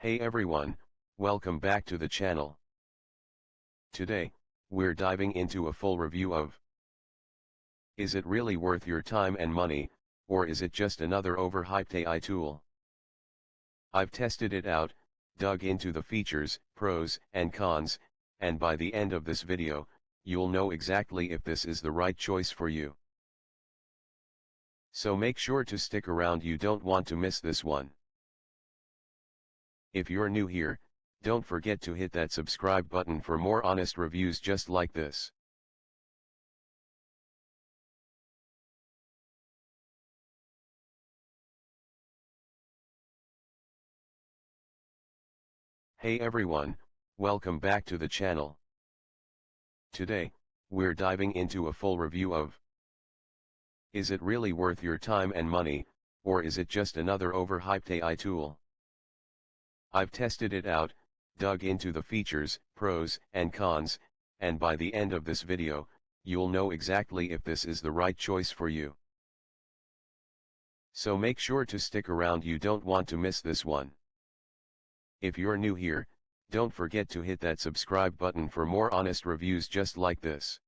Hey everyone, welcome back to the channel. Today, we're diving into a full review of Is it really worth your time and money, or is it just another overhyped AI tool? I've tested it out, dug into the features, pros and cons, and by the end of this video, you'll know exactly if this is the right choice for you. So make sure to stick around, you don't want to miss this one. If you're new here, don't forget to hit that subscribe button for more honest reviews just like this. Hey everyone, welcome back to the channel. Today, we're diving into a full review of Is it really worth your time and money, or is it just another overhyped AI tool? I've tested it out, dug into the features, pros and cons, and by the end of this video, you'll know exactly if this is the right choice for you. So make sure to stick around, you don't want to miss this one. If you're new here, don't forget to hit that subscribe button for more honest reviews just like this.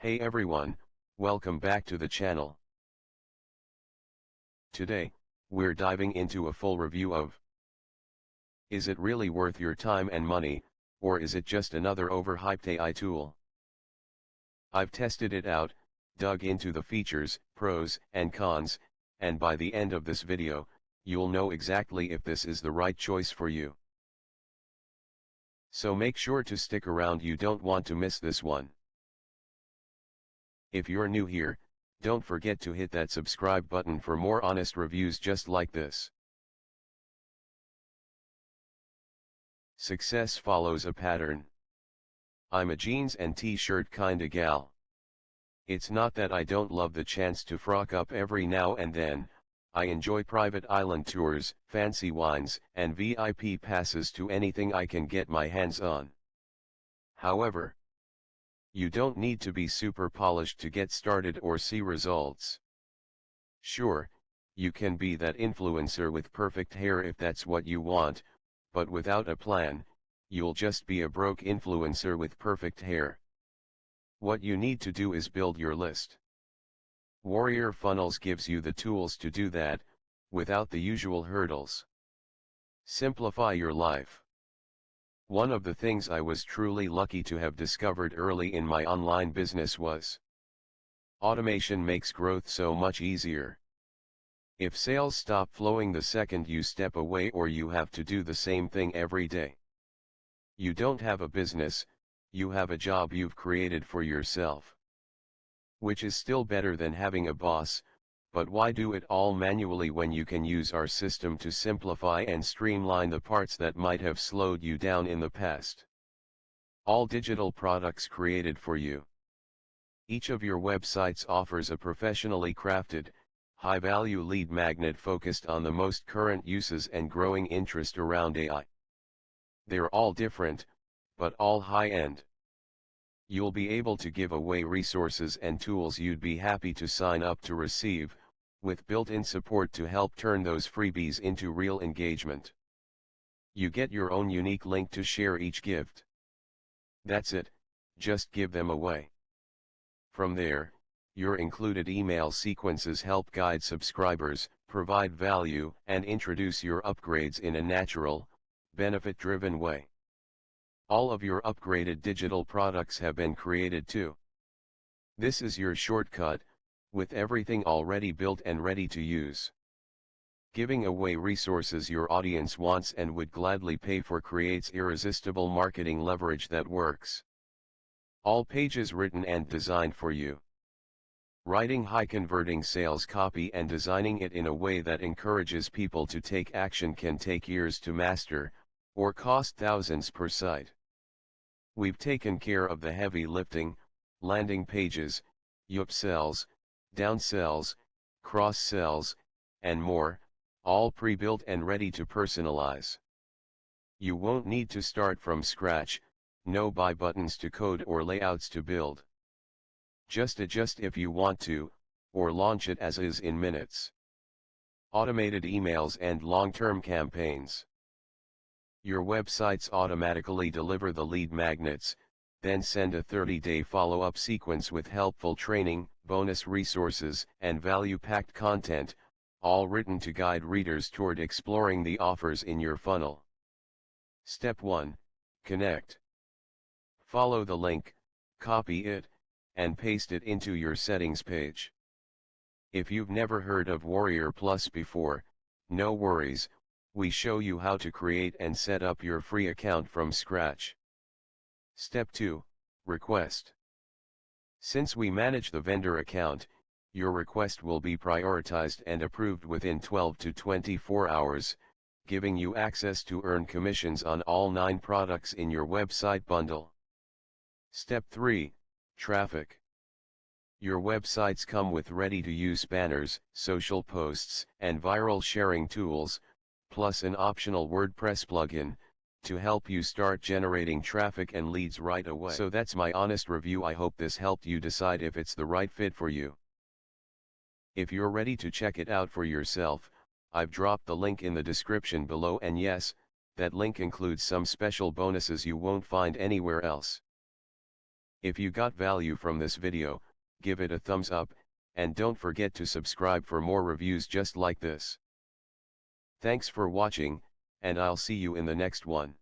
Hey everyone, welcome back to the channel. Today, we're diving into a full review of Is it really worth your time and money, or is it just another overhyped AI tool? I've tested it out, dug into the features, pros and cons, and by the end of this video, you'll know exactly if this is the right choice for you. So make sure to stick around, you don't want to miss this one. If you're new here, don't forget to hit that subscribe button for more honest reviews just like this. Success follows a pattern. I'm a jeans and t-shirt kinda gal. It's not that I don't love the chance to frock up every now and then. I enjoy private island tours, fancy wines, and VIP passes to anything I can get my hands on. However, you don't need to be super polished to get started or see results. Sure, you can be that influencer with perfect hair if that's what you want, but without a plan, you'll just be a broke influencer with perfect hair. What you need to do is build your list. Warrior Funnels gives you the tools to do that, without the usual hurdles. Simplify your life. One of the things I was truly lucky to have discovered early in my online business was automation makes growth so much easier. If sales stop flowing the second you step away, or you have to do the same thing every day, you don't have a business, you have a job you've created for yourself. Which is still better than having a boss, but why do it all manually when you can use our system to simplify and streamline the parts that might have slowed you down in the past? All digital products created for you. Each of your websites offers a professionally crafted, high-value lead magnet focused on the most current uses and growing interest around AI. They're all different, but all high-end. You'll be able to give away resources and tools you'd be happy to sign up to receive, with built-in support to help turn those freebies into real engagement. You get your own unique link to share each gift. That's it, just give them away. From there, your included email sequences help guide subscribers, provide value, and introduce your upgrades in a natural, benefit-driven way. All of your upgraded digital products have been created too. This is your shortcut, with everything already built and ready to use. Giving away resources your audience wants and would gladly pay for creates irresistible marketing leverage that works. All pages written and designed for you. Writing high-converting sales copy and designing it in a way that encourages people to take action can take years to master, or cost thousands per site. We've taken care of the heavy lifting: landing pages, upsells, downsells, cross-sells, and more, all pre-built and ready to personalize. You won't need to start from scratch, no buy buttons to code or layouts to build. Just adjust if you want to, or launch it as is in minutes. Automated emails and long-term campaigns. Your websites automatically deliver the lead magnets, then send a 30-day follow-up sequence with helpful training, bonus resources, and value-packed content, all written to guide readers toward exploring the offers in your funnel. Step 1. Connect. Follow the link, copy it, and paste it into your settings page. If you've never heard of Warrior Plus before, no worries, we show you how to create and set up your free account from scratch. Step 2. Request. Since we manage the vendor account, your request will be prioritized and approved within 12 to 24 hours, giving you access to earn commissions on all 9 products in your website bundle. Step 3. Traffic. Your websites come with ready-to-use banners, social posts, and viral sharing tools, plus an optional WordPress plugin, to help you start generating traffic and leads right away. So that's my honest review. I hope this helped you decide if it's the right fit for you. If you're ready to check it out for yourself, I've dropped the link in the description below, and yes, that link includes some special bonuses you won't find anywhere else. If you got value from this video, give it a thumbs up, and don't forget to subscribe for more reviews just like this. Thanks for watching, and I'll see you in the next one.